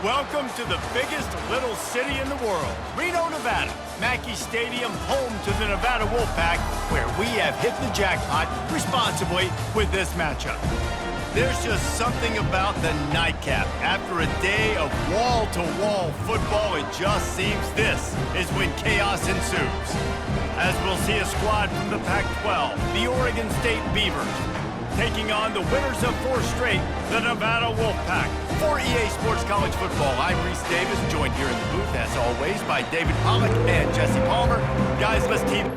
Welcome to the biggest little city in the world, Reno, Nevada. Mackey Stadium, home to the Nevada Wolfpack, where we have hit the jackpot responsibly with this matchup. There's just something about the nightcap. After a day of wall-to-wall football, it just seems this is when chaos ensues. As we'll see a squad from the Pac-12, the Oregon State Beavers, taking on the winners of 4 straight, the Nevada Wolfpack. For EA Sports College Football, I'm Reese Davis, joined here in the booth, as always, by David Pollack and Jesse Palmer. Guys, let's team.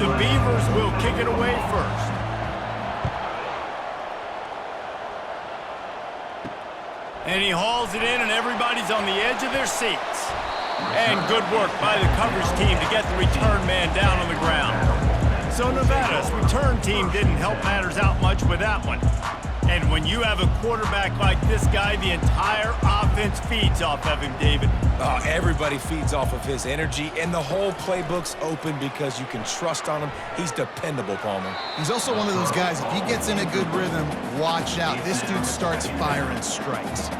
The Beavers will kick it away first. And he hauls it in, and everybody's on the edge of their seats. And good work by the coverage team to get the return man down on the ground. So Nevada's return team didn't help matters out much with that one. And when you have a quarterback like this guy, the entire offense feeds off of him, David. Oh, everybody feeds off of his energy, and the whole playbook's open because you can trust on him. He's dependable, Palmer. He's also one of those guys, if he gets in a good rhythm, watch out. This dude starts firing strikes.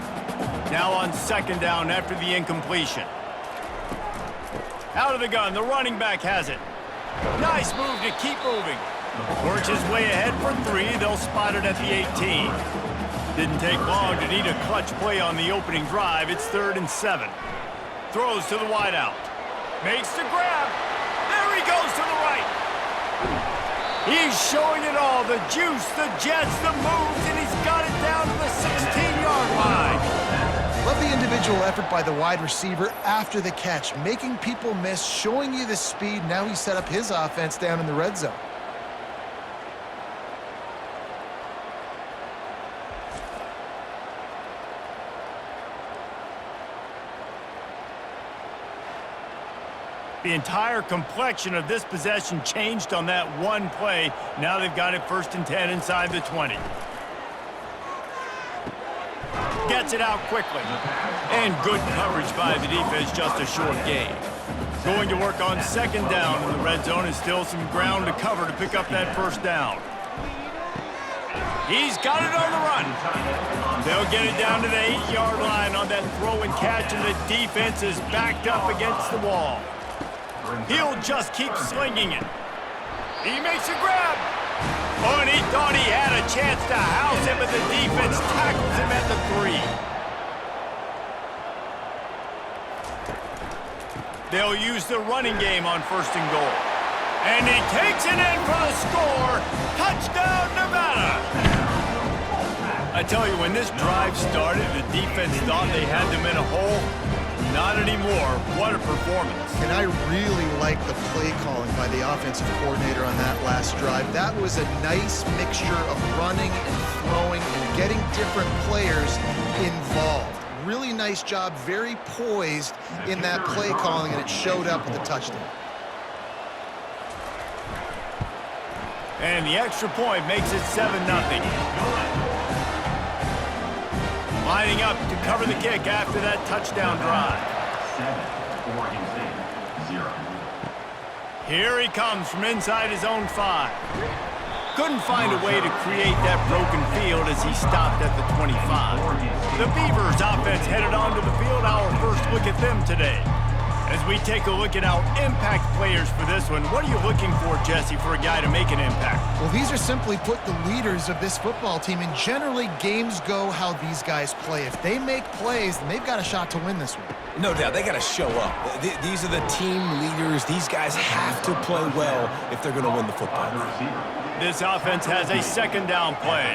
Now on second down after the incompletion. Out of the gun, the running back has it. Nice move to keep moving. Works his way ahead for 3. They'll spot it at the 18. Didn't take long to need a clutch play on the opening drive. It's 3rd and 7. Throws to the wideout. Makes the grab. There he goes to the right. He's showing it all. The juice, the jets, the moves, and he's got it down to the 16-yard line. Love the individual effort by the wide receiver after the catch, making people miss, showing you the speed. Now he set up his offense down in the red zone. The entire complexion of this possession changed on that one play. Now they've got it 1st and 10 inside the 20. Gets it out quickly. And good coverage by the defense, just a short gain. Going to work on 2nd down in the red zone, and still some ground to cover to pick up that 1st down. He's got it on the run. They'll get it down to the 8-yard line on that throw and catch, and the defense is backed up against the wall. He'll just keep slinging it. He makes a grab. Oh, and he thought he had a chance to house him, but the defense tackles him at the 3. They'll use the running game on 1st and goal. And he takes it in for the score. Touchdown, Nevada. I tell you, when this drive started, the defense thought they had them in a hole. Not anymore. What a performance. And I really like the play calling by the offensive coordinator on that last drive. That was a nice mixture of running and throwing and getting different players involved. Really nice job, very poised in that play calling, and it showed up with a touchdown. And the extra point makes it 7-0. Lining up to cover the kick after that touchdown drive. 7, Oregon State, 0. Here he comes from inside his own 5. Couldn't find a way to create that broken field as he stopped at the 25. The Beavers offense headed onto the field. Our first look at them today. As we take a look at our impact players for this one, what are you looking for, Jesse, for a guy to make an impact? Well, these are simply put the leaders of this football team, and generally games go how these guys play. If they make plays, then they've got a shot to win this one. No doubt, they got to show up. These are the team leaders. These guys have to play well if they're going to win the football. This offense has a 2nd down play.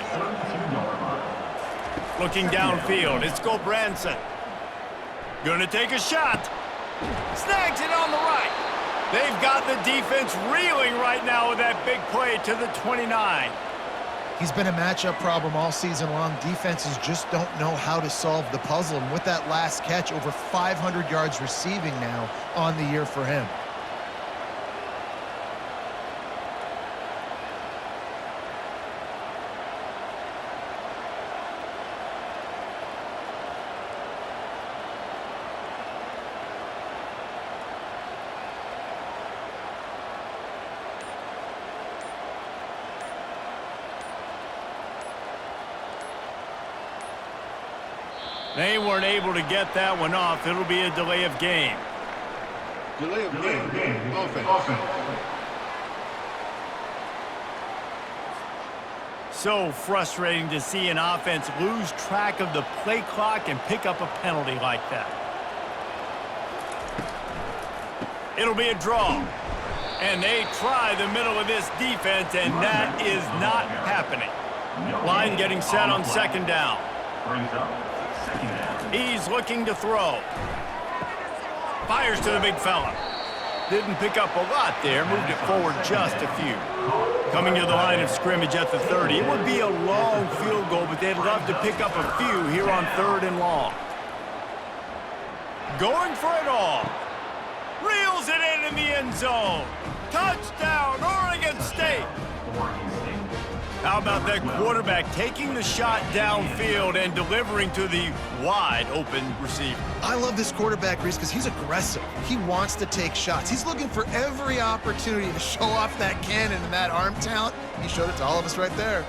Looking downfield, it's Gobranson. Gonna take a shot. Snags it on the right. They've got the defense reeling right now with that big play to the 29. He's been a matchup problem all season long. Defenses just don't know how to solve the puzzle. And with that last catch, over 500 yards receiving now on the year for him. They weren't able to get that one off. It'll be a delay of game. Delay of game. Offense. So frustrating to see an offense lose track of the play clock and pick up a penalty like that. It'll be a draw. And they try the middle of this defense, and that is not happening. Line getting set on second down. He's looking to throw. Fires to the big fella. Didn't pick up a lot there, moved it forward just a few. Coming to the line of scrimmage at the 30. It would be a long field goal, but they'd love to pick up a few here on 3rd and long. Going for it all. Reels it in the end zone. Touchdown, Oregon State. How about that quarterback taking the shot downfield and delivering to the wide open receiver? I love this quarterback, Reese, because he's aggressive. He wants to take shots. He's looking for every opportunity to show off that cannon and that arm talent. He showed it to all of us right there.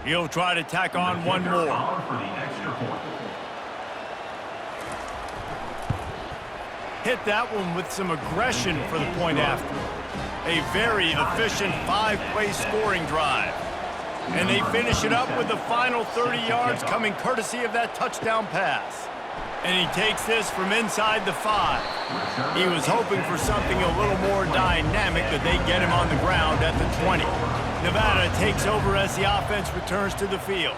He'll try to tack on one more. Hit that one with some aggression for the point after. A very efficient 5-play scoring drive. And they finish it up with the final 30 yards coming courtesy of that touchdown pass. And he takes this from inside the 5. He was hoping for something a little more dynamic, but they get him on the ground at the 20. Nevada takes over as the offense returns to the field.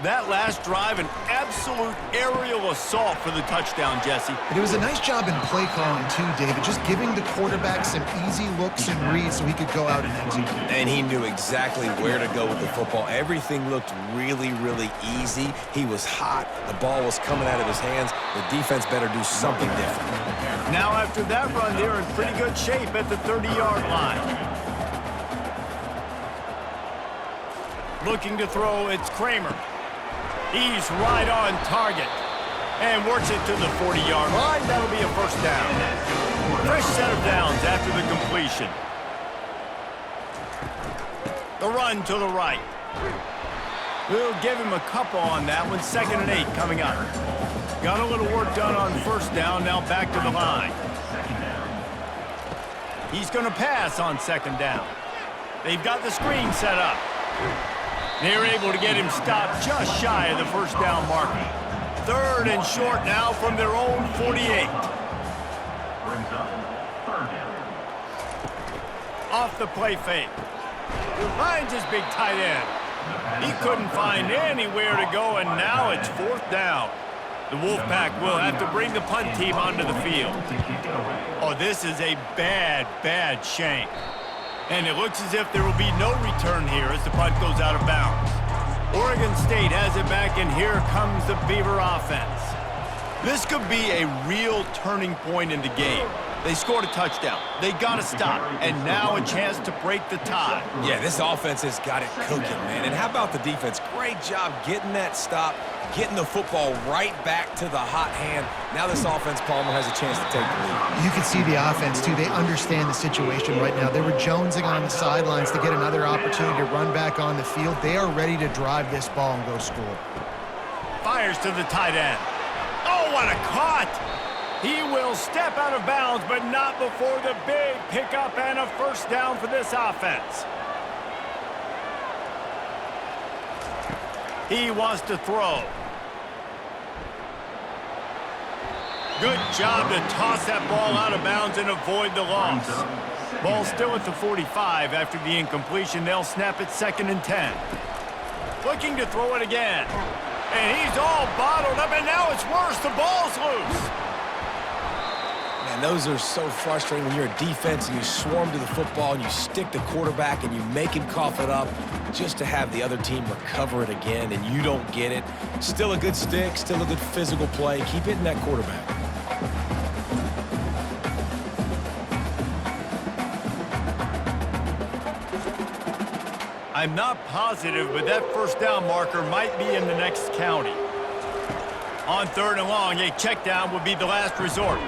That last drive, an absolute aerial assault for the touchdown, Jesse. But it was a nice job in play calling, too, David, just giving the quarterback some easy looks and reads so he could go out and execute. And he knew exactly where to go with the football. Everything looked really, really easy. He was hot. The ball was coming out of his hands. The defense better do something different. Now, after that run, they're in pretty good shape at the 30-yard line. Looking to throw, it's Kramer. He's right on target and works it to the 40-yard line. That'll be a first down. Fresh set of downs after the completion. The run to the right. We'll give him a couple on that one. 2nd and 8 coming up. Got a little work done on first down. Now back to the line. He's going to pass on 2nd down. They've got the screen set up. They're able to get him stopped just shy of the first down marker. 3rd and short now from their own 48. Off the play fake. Finds his big tight end. He couldn't find anywhere to go, and now it's 4th down. The Wolfpack will have to bring the punt team onto the field. Oh, this is a bad, bad shank. And it looks as if there will be no return here as the punt goes out of bounds. Oregon State has it back, and here comes the Beaver offense. This could be a real turning point in the game. They scored a touchdown. They got to stop, and now a chance to break the tie. Yeah, this offense has got it cooking, man. And how about the defense? Great job getting that stop, getting the football right back to the hot hand. Now this offense, Palmer, has a chance to take the lead. You can see the offense, too. They understand the situation right now. They were jonesing on the sidelines to get another opportunity to run back on the field. They are ready to drive this ball and go score. Fires to the tight end. Oh, what a caught! He will step out of bounds, but not before the big pickup and a first down for this offense. He wants to throw. Good job to toss that ball out of bounds and avoid the loss. Ball still at the 45 after the incompletion. They'll snap it 2nd and 10. Looking to throw it again. And he's all bottled up, and now it's worse. The ball's loose. Man, those are so frustrating when you're a defense and you swarm to the football and you stick the quarterback and you make him cough it up just to have the other team recover it again and you don't get it. Still a good stick, still a good physical play. Keep hitting that quarterback. I'm not positive, but that first down marker might be in the next county. On 3rd and long, a check down would be the last resort.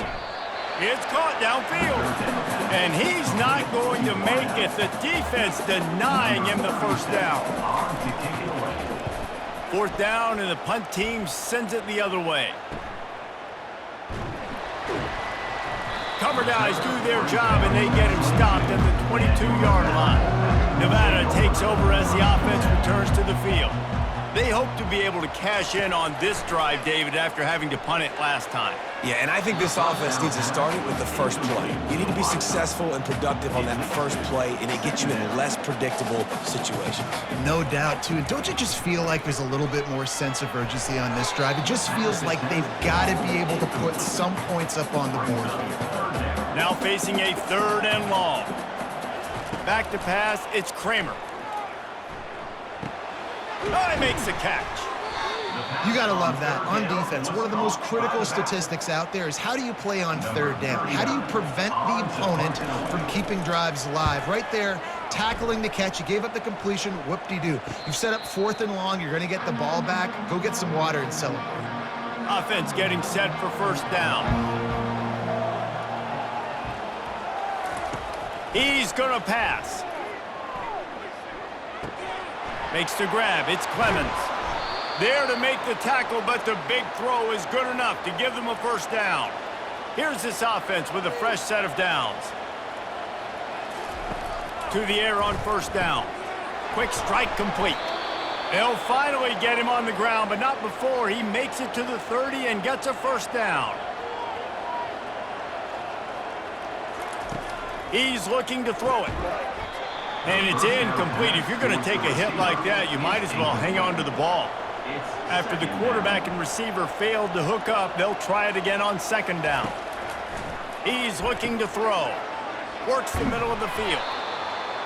It's caught downfield, and he's not going to make it. The defense denying him the first down. 4th down, and the punt team sends it the other way. Cover guys do their job, and they get him stopped at the 22-yard line. Nevada takes over as the offense returns to the field. They hope to be able to cash in on this drive, David, after having to punt it last time. Yeah, and I think this offense needs to start it with the first play. You need to be successful and productive on that first play, and it gets you in less predictable situations. No doubt, too. And don't you just feel like there's a little bit more sense of urgency on this drive? It just feels like they've got to be able to put some points up on the board here. Now facing a 3rd and long. Back to pass, it's Kramer. Oh, he makes the catch. You got to love that. On defense, one of the most critical statistics out there is how do you play on 3rd down? How do you prevent the opponent from keeping drives alive? Right there, tackling the catch. You gave up the completion. Whoop-de-doo. You've set up 4th and long. You're going to get the ball back. Go get some water and celebrate. Offense getting set for 1st down. He's going to pass. Makes the grab. It's Clemens. There to make the tackle, but the big throw is good enough to give them a 1st down. Here's this offense with a fresh set of downs. To the air on 1st down. Quick strike complete. They'll finally get him on the ground, but not before he makes it to the 30 and gets a 1st down. He's looking to throw it. And it's incomplete. If you're going to take a hit like that, you might as well hang on to the ball. After the quarterback and receiver failed to hook up, they'll try it again on 2nd down. He's looking to throw. Works the middle of the field.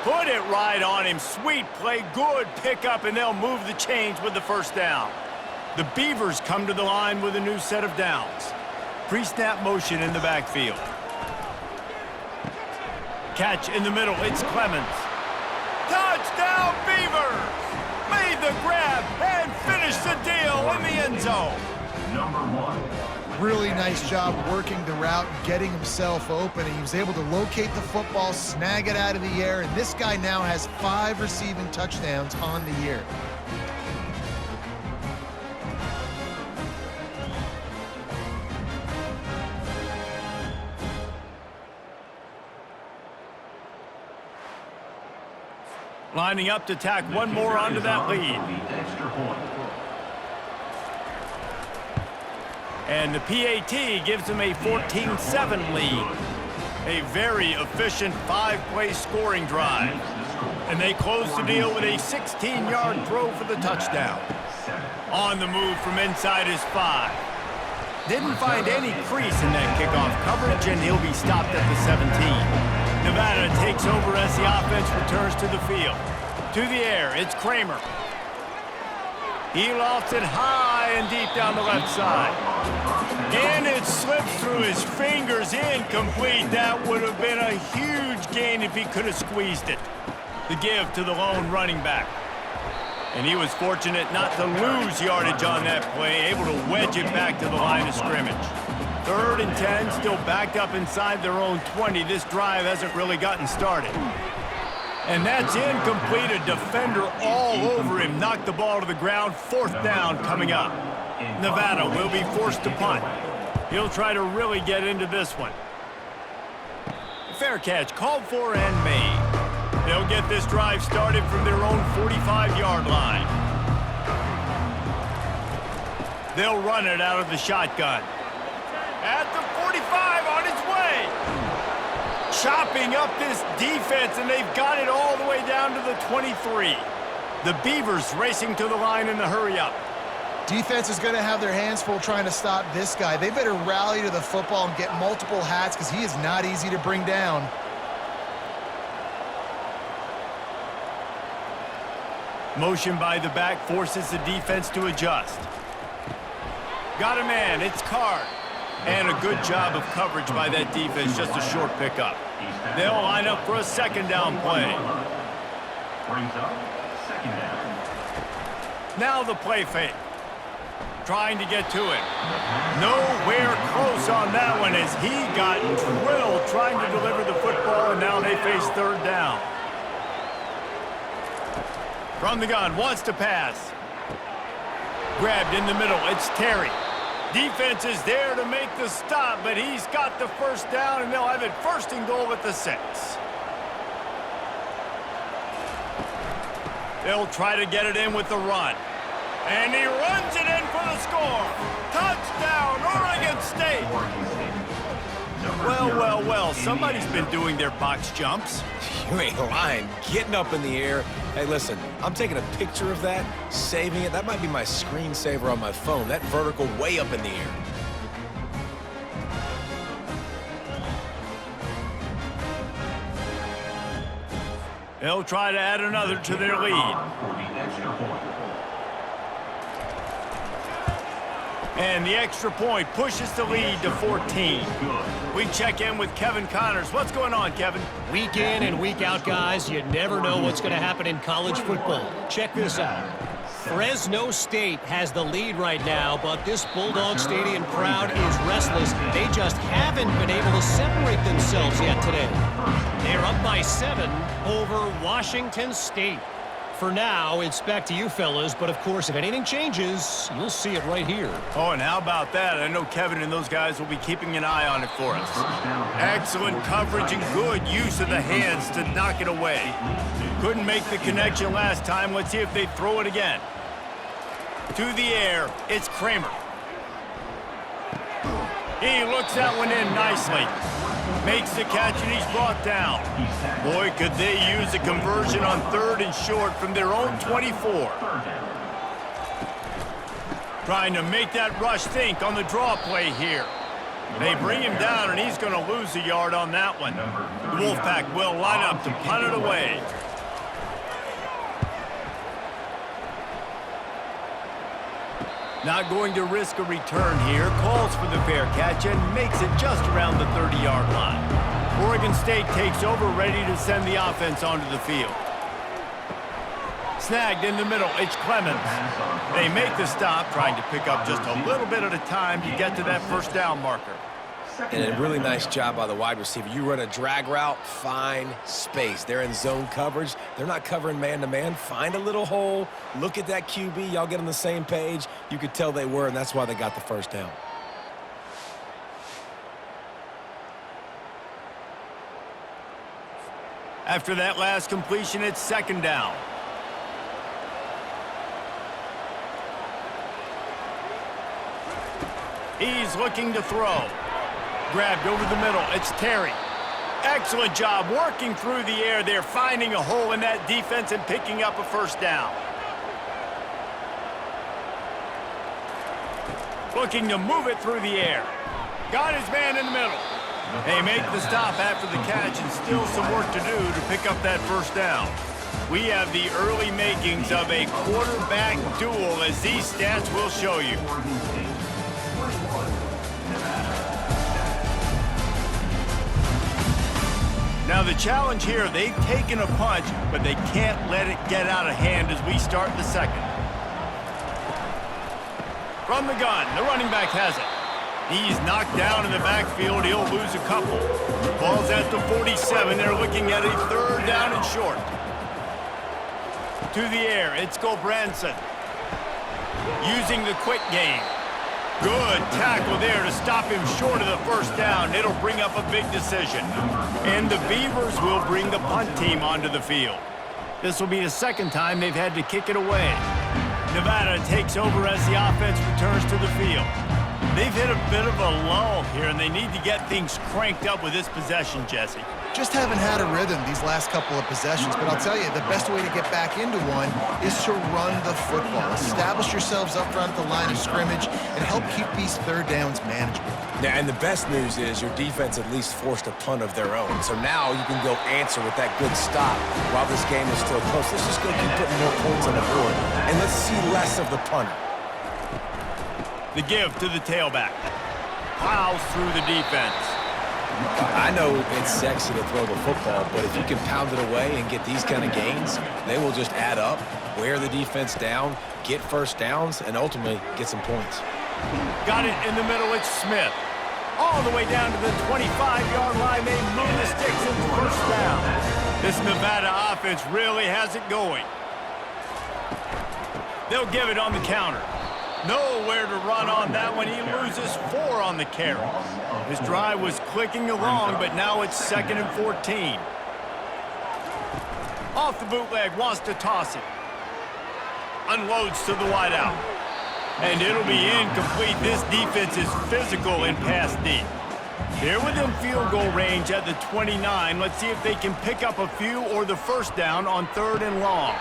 Put it right on him. Sweet play, good pickup, and they'll move the chains with the 1st down. The Beavers come to the line with a new set of downs. Pre-snap motion in the backfield. Catch in the middle, it's Clemens. Touchdown, Beavers! Made the grab and finished the deal in the end zone. Number 1. Really nice job working the route, getting himself open, and he was able to locate the football, snag it out of the air, and this guy now has 5 receiving touchdowns on the year. Lining up to tack one more onto that lead. And the PAT gives them a 14-7 lead. A very efficient 5-play scoring drive. And they close the deal with a 16-yard throw for the touchdown. On the move from inside his 5. Didn't find any crease in that kickoff coverage, and he'll be stopped at the 17. Nevada takes over as the offense returns to the field. To the air, it's Kramer. He lofts it high and deep down the left side. And it slips through his fingers, incomplete. That would have been a huge gain if he could have squeezed it. The give to the lone running back. And he was fortunate not to lose yardage on that play, able to wedge it back to the line of scrimmage. 3rd and 10, still backed up inside their own 20. This drive hasn't really gotten started. And that's incomplete. A defender all over him. Knocked the ball to the ground. 4th down coming up. Nevada will be forced to punt. He'll try to really get into this one. Fair catch called for and made. They'll get this drive started from their own 45-yard line. They'll run it out of the shotgun. At the 45, on its way. Chopping up this defense, and they've got it all the way down to the 23. The Beavers racing to the line in the hurry-up. Defense is going to have their hands full trying to stop this guy. They better rally to the football and get multiple hats because he is not easy to bring down. Motion by the back forces the defense to adjust. Got a man, it's Card. And a good job of coverage by that defense, just a short pickup. They'll line up for a 2nd down play. Brings up 2nd down. Now the play fake. Trying to get to it. Nowhere close on that one as he got drilled trying to deliver the football, and now they face 3rd down. From the gun, wants to pass. Grabbed in the middle. It's Terry. Defense is there to make the stop, but he's got the first down, and they'll have it 1st and goal at the 6. They'll try to get it in with the run. And he runs it in for the score. Touchdown, Oregon State. Well, somebody's been doing their box jumps. You ain't lying. Getting up in the air. Hey, listen, I'm taking a picture of that, saving it. That might be my screensaver on my phone. That vertical way up in the air. They'll try to add another to their lead. And the extra point pushes the lead to 14. We check in with Kevin Connors. What's going on, Kevin? Week in and week out, guys, you never know what's going to happen in college football. Check this out. Fresno State has the lead right now, but this Bulldog Stadium crowd is restless. They just haven't been able to separate themselves yet today. They're up by 7 over Washington State. For now, it's back to you fellas, but of course, if anything changes, you'll see it right here. Oh, and how about that? I know Kevin and those guys will be keeping an eye on it for us. Excellent coverage and good use of the hands to knock it away. Couldn't make the connection last time. Let's see if they throw it again. To the air, it's Kramer. He looks that one in nicely. Makes the catch, and he's brought down. Boy, could they use a conversion on 3rd and short from their own 24. Trying to make that rush think on the draw play here. They bring him down, and he's going to lose a yard on that one. The Wolfpack will line up to punt it away. Not going to risk a return here. Calls for the fair catch and makes it just around the 30-yard line. Oregon State takes over, ready to send the offense onto the field. Snagged in the middle, it's Clemens. They make the stop, trying to pick up just a little bit at a time to get to that 1st down marker. And a really nice job by the wide receiver. You run a drag route, find space. They're in zone coverage. They're not covering man-to-man. Find a little hole. Look at that QB. Y'all get on the same page. You could tell they were, and that's why they got the 1st down. After that last completion, it's 2nd down. He's looking to throw. Grabbed over the middle. It's Terry. Excellent job working through the air there, finding a hole in that defense and picking up a 1st down. Looking to move it through the air. Got his man in the middle. They make the stop after the catch, and still some work to do to pick up that 1st down. We have the early makings of a quarterback duel, as these stats will show you. Now the challenge here, they've taken a punch, but they can't let it get out of hand as we start the 2nd. From the gun, the running back has it. He's knocked down in the backfield. He'll lose a couple. Ball's at the 47. They're looking at a 3rd down and short. To the air, it's Gulbranson. Using the quick game. Good tackle there to stop him short of the 1st down. It'll bring up a big decision. And the Beavers will bring the punt team onto the field. This will be the 2nd time they've had to kick it away. Nevada takes over as the offense returns to the field. They've hit a bit of a lull here, and they need to get things cranked up with this possession, Jesse. Just haven't had a rhythm these last couple of possessions, but I'll tell you, the best way to get back into one is to run the football. Establish yourselves up front at the line of scrimmage and help keep these 3rd downs manageable. Yeah, and the best news is your defense at least forced a punt of their own. So now you can go answer with that good stop while this game is still close. Let's just go keep putting more points on the board, and let's see less of the punter. The give to the tailback. Plows through the defense. I know it's sexy to throw the football, but if you can pound it away and get these kind of gains, they will just add up, wear the defense down, get 1st downs, and ultimately get some points. Got it in the middle, it's Smith. All the way down to the 25-yard line, they move the sticks into 1st down. This Nevada offense really has it going. They'll give it on the counter. Nowhere to run on that one. He loses 4 on the carry. His drive was clicking along, but now it's 2nd and 14. Off the bootleg, wants to toss it. Unloads to the wideout. And it'll be incomplete. This defense is physical in pass deep. They're within field goal range at the 29. Let's see if they can pick up a few or the first down on 3rd and long.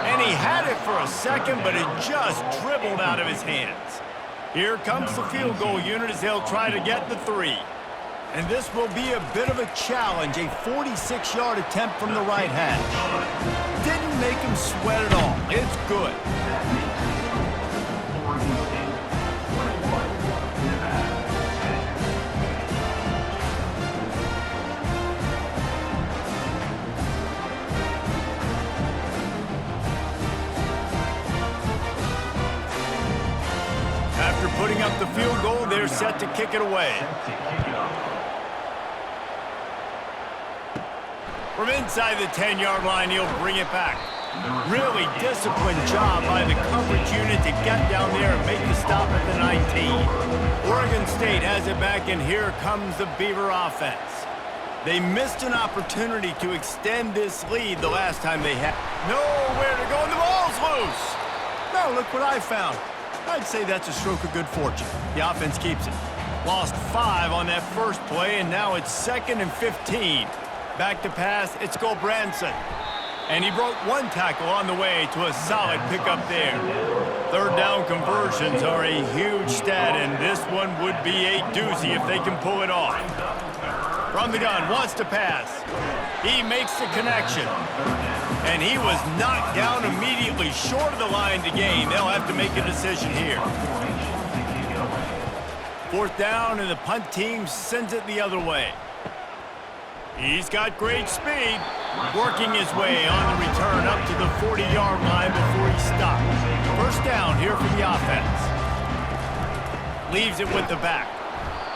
And he had it for a second, but it just dribbled out of his hands. Here comes the field goal unit as they'll try to get the 3. And this will be a bit of a challenge, a 46-yard attempt from the right hash. Didn't make him sweat at all. It's good. After putting up the field goal, they're set to kick it away. From inside the 10-yard line, he'll bring it back. Really disciplined job by the coverage unit to get down there and make the stop at the 19. Oregon State has it back, and here comes the Beaver offense. They missed an opportunity to extend this lead the last time they had. Nowhere to go, and the ball's loose. Now look what I found. I'd say that's a stroke of good fortune. The offense keeps it. Lost 5 on that first play, and now it's 2nd and 15. Back to pass, it's Branson. And he broke 1 tackle on the way to a solid pickup there. 3rd down conversions are a huge stat, and this one would be a doozy if they can pull it off. From the gun, wants to pass. He makes the connection. And he was knocked down immediately short of the line to gain. They'll have to make a decision here. 4th down, and the punt team sends it the other way. He's got great speed, working his way on the return up to the 40-yard line before he stops. 1st down here for the offense. Leaves it with the back.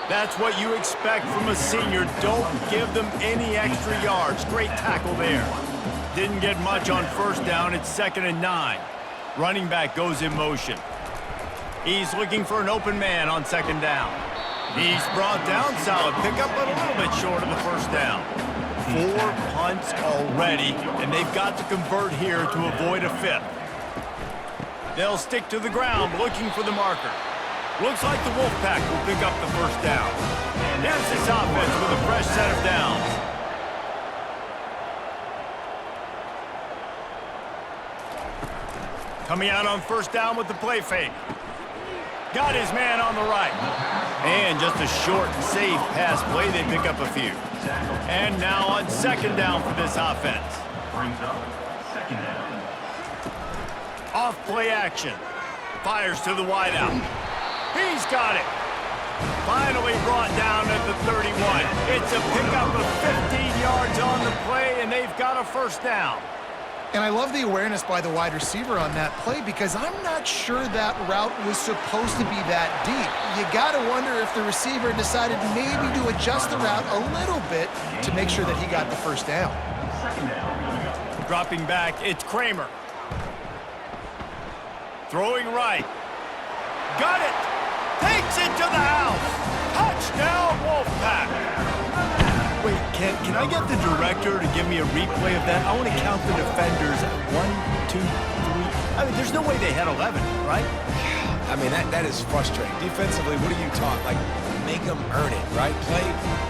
That's what you expect from a senior. Don't give them any extra yards. Great tackle there. Didn't get much on 1st down. It's 2nd and 9. Running back goes in motion. He's looking for an open man on 2nd down. He's brought down, solid pickup, but a little bit short of the 1st down. 4 punts already, and they've got to convert here to avoid a 5th. They'll stick to the ground, looking for the marker. Looks like the Wolfpack will pick up the 1st down. Here's this offense with a fresh set of downs. Coming out on 1st down with the play fake. Got his man on the right. And just a short, safe pass play. They pick up a few. And now on 2nd down for this offense. Brings up 2nd down. Off play action. Fires to the wideout. He's got it. Finally brought down at the 31. It's a pickup of 15 yards on the play, and they've got a 1st down. And I love the awareness by the wide receiver on that play because I'm not sure that route was supposed to be that deep. You got to wonder if the receiver decided maybe to adjust the route a little bit to make sure that he got the 1st down. Dropping back, it's Kramer. Throwing right. Got it. Takes it to the house. Touchdown, Wolfpack. Wait, can I get the director to give me a replay of that? I want to count the defenders. 1, 2, 3. I mean, there's no way they had 11, right? I mean, that is frustrating. Defensively, what are you taught? Like, make them earn it, right?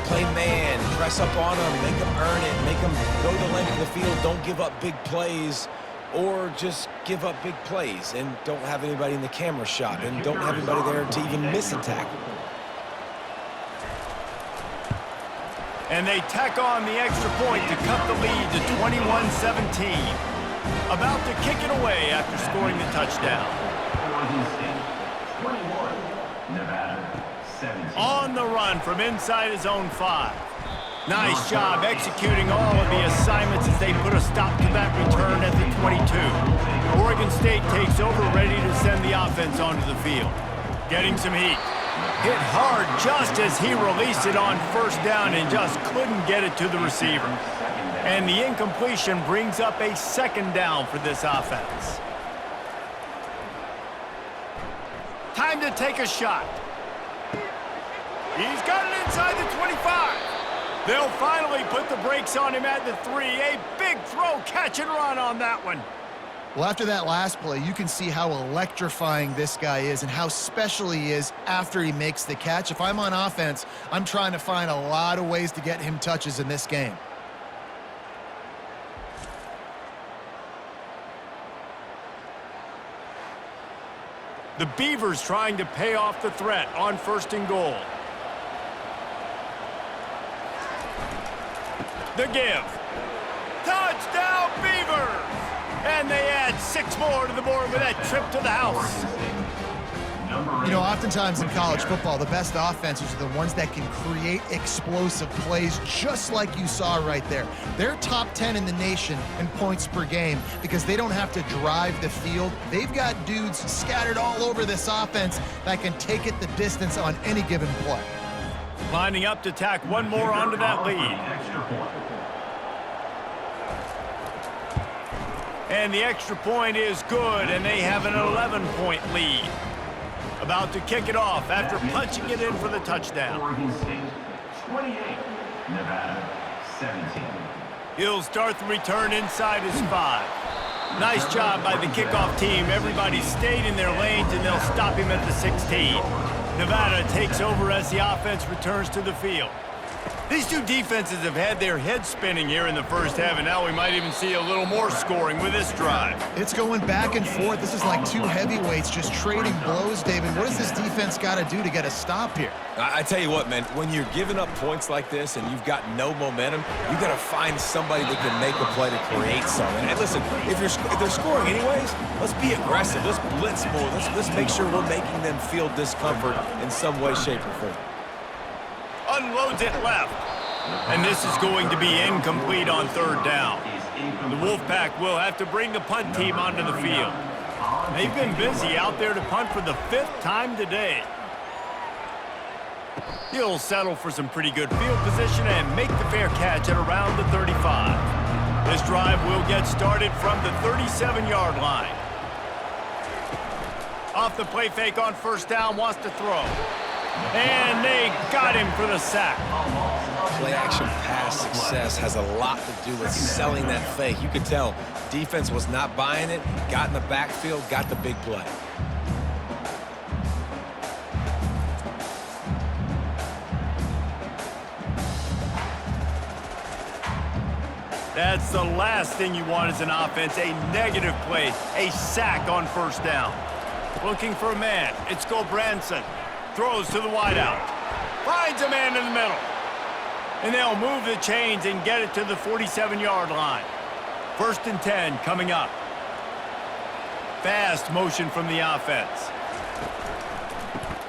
Play man, press up on them, make them earn it, make them go the length of the field, don't give up big plays, or just give up big plays and don't have anybody in the camera shot and don't have anybody there to even miss a tackle. And they tack on the extra point to cut the lead to 21-17. About to kick it away after scoring the touchdown. Oregon State 21, Nevada 17. On the run from inside his own 5. Nice job executing all of the assignments as they put a stop to that return at the 22. Oregon State takes over, ready to send the offense onto the field. Getting some heat. Hit hard just as he released it on 1st down and just couldn't get it to the receiver. And the incompletion brings up a 2nd down for this offense. Time to take a shot. He's got it inside the 25. They'll finally put the brakes on him at the 3. A big throw, catch and run on that one. Well, after that last play, you can see how electrifying this guy is and how special he is after he makes the catch. If I'm on offense, I'm trying to find a lot of ways to get him touches in this game. The Beavers trying to pay off the threat on 1st and goal. The give. Touchdown, Beavers! And they add 6 more to the board with that trip to the house. You know, oftentimes in college football, the best offenses are the ones that can create explosive plays just like you saw right there. They're top 10 in the nation in points per game because they don't have to drive the field. They've got dudes scattered all over this offense that can take it the distance on any given play. Lining up to tack one more onto that lead. And the extra point is good, and they have an 11-point lead. About to kick it off after punching it in for the touchdown. Oregon State 28, Nevada 17. He'll start the return inside his 5. Nice job by the kickoff team. Everybody stayed in their lanes, and they'll stop him at the 16. Nevada takes over as the offense returns to the field. These two defenses have had their heads spinning here in the first half, and now we might even see a little more scoring with this drive. It's going back and forth. This is like two heavyweights just trading blows, David. What does this defense got to do to get a stop here? I tell you what, man, when you're giving up points like this and you've got no momentum, you got to find somebody that can make a play to create something. And listen, if they're scoring anyways, let's be aggressive. Let's blitz more. Let's make sure we're making them feel discomfort in some way, shape, or form. Unloads it left. And this is going to be incomplete on 3rd down. The Wolfpack will have to bring the punt team onto the field. They've been busy out there to punt for the 5th time today. He'll settle for some pretty good field position and make the fair catch at around the 35. This drive will get started from the 37-yard line. Off the play fake on 1st down, wants to throw. And they got him for the sack. Play-action pass success has a lot to do with selling that fake. You could tell defense was not buying it, got in the backfield, got the big play. That's the last thing you want as an offense, a negative play, a sack on 1st down. Looking for a man, it's Gulbranson. Throws to the wideout. Finds a man in the middle. And they'll move the chains and get it to the 47-yard line. 1st and 10 coming up. Fast motion from the offense.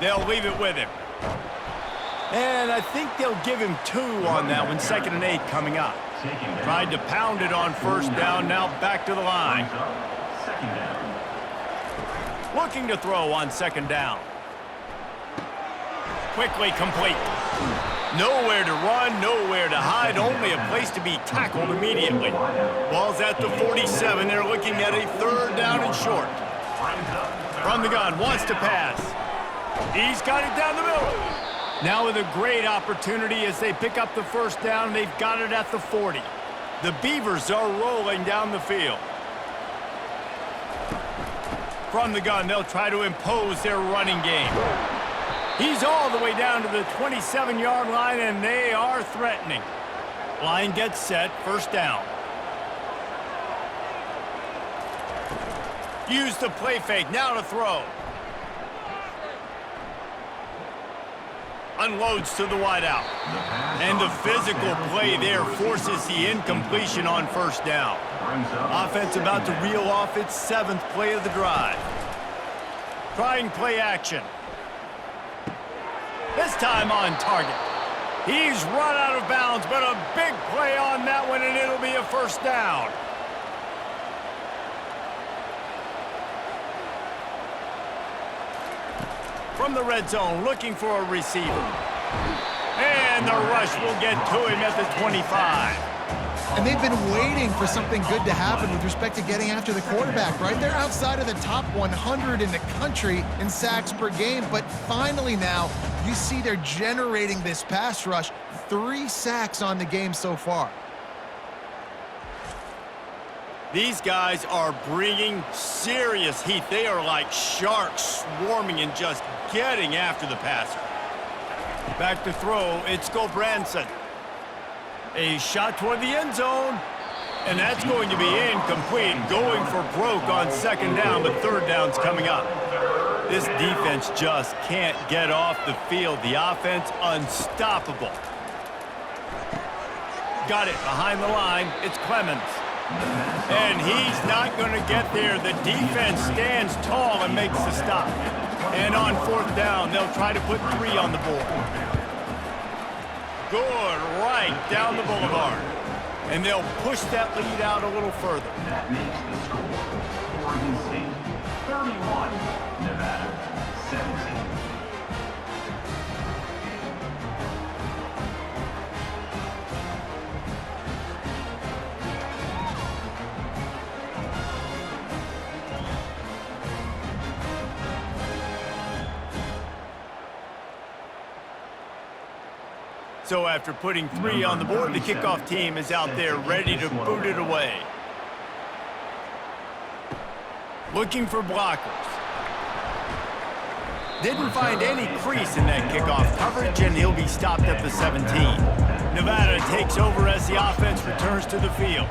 They'll leave it with him. And I think they'll give him 2 on that one. 2nd and 8 coming up. Tried to pound it on 1st down, now back to the line. 2nd down. Looking to throw on 2nd down. Quickly complete. Nowhere to run, nowhere to hide, only a place to be tackled immediately. Ball's at the 47. They're looking at a 3rd down and short. From the gun, wants to pass. He's got it down the middle. Now with a great opportunity as they pick up the 1st down, they've got it at the 40. The Beavers are rolling down the field. From the gun, they'll try to impose their running game. He's all the way down to the 27-yard line, and they are threatening. Line gets set, 1st down. Use the play fake, now to throw. Unloads to the wideout. And the physical play there forces the incompletion on 1st down. Offense about to reel off its 7th play of the drive. Trying play action. This time on target. He's run out of bounds, but a big play on that one, and it'll be a 1st down. From the red zone, looking for a receiver. And the rush will get to him at the 25. And they've been waiting for something good to happen with respect to getting after the quarterback, right? They're outside of the top 100 in the country in sacks per game, but finally now you see they're generating this pass rush. 3 sacks on the game so far. These guys are bringing serious heat. They are like sharks swarming and just getting after the passer. Back to throw, it's Branson. A shot toward the end zone, and that's going to be incomplete. Going for broke on second down, but third down's coming up. This defense just can't get off the field. The offense unstoppable. Got it behind the line. It's Clemens. And he's not going to get there. The defense stands tall and makes the stop. And on fourth down, they'll try to put 3 on the board. Good, right down the boulevard. And they'll push that lead out a little further. That makes the score Oregon State 31, Nevada 17. So after putting 3 on the board, the kickoff team is out there ready to boot it away. Looking for blockers. Didn't find any crease in that kickoff coverage, and he'll be stopped at the 17. Nevada takes over as the offense returns to the field.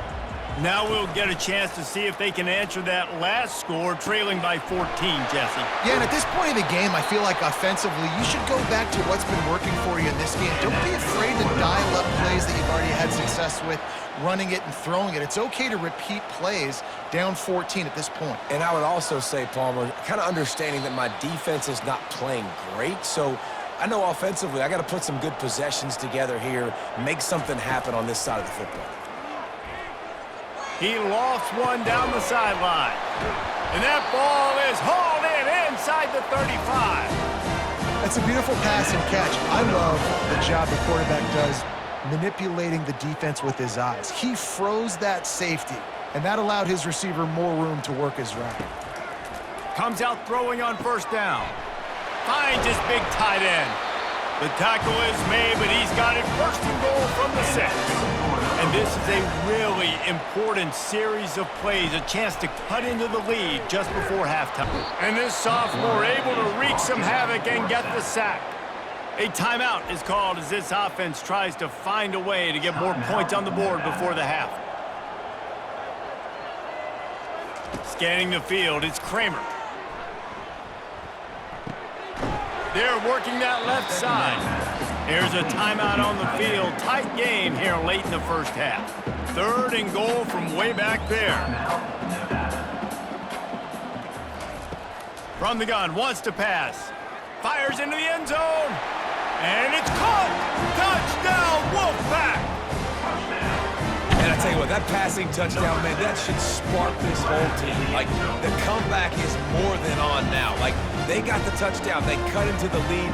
Now we'll get a chance to see if they can answer that last score, trailing by 14, Jesse. Yeah, and at this point of the game, I feel like offensively, you should go back to what's been working for you in this game. Don't be afraid to dial up plays that you've already had success with, running it and throwing it. It's okay to repeat plays down 14 at this point. And I would also say, Palmer, kind of understanding that my defense is not playing great, so I know offensively I got to put some good possessions together here, make something happen on this side of the football. He lofts one down the sideline. And that ball is hauled in inside the 35. That's a beautiful pass and catch. I love the job the quarterback does manipulating the defense with his eyes. He froze that safety, and that allowed his receiver more room to work his route. Comes out throwing on first down. Finds his big tight end. The tackle is made, but he's got it first and goal from the 6. And this is a really important series of plays, a chance to cut into the lead just before halftime. And this sophomore able to wreak some havoc and get the sack. A timeout is called as this offense tries to find a way to get more points on the board before the half. Scanning the field, it's Kramer. They're working that left side. Here's a timeout on the field. Tight game here late in the first half. Third and goal from way back there. From the gun, wants to pass. Fires into the end zone. And it's caught. Touchdown, Wolfpack. And I tell you what, that passing touchdown, man, that should spark this whole team. Like, the comeback is more than on now. Like, they got the touchdown. They cut into the lead.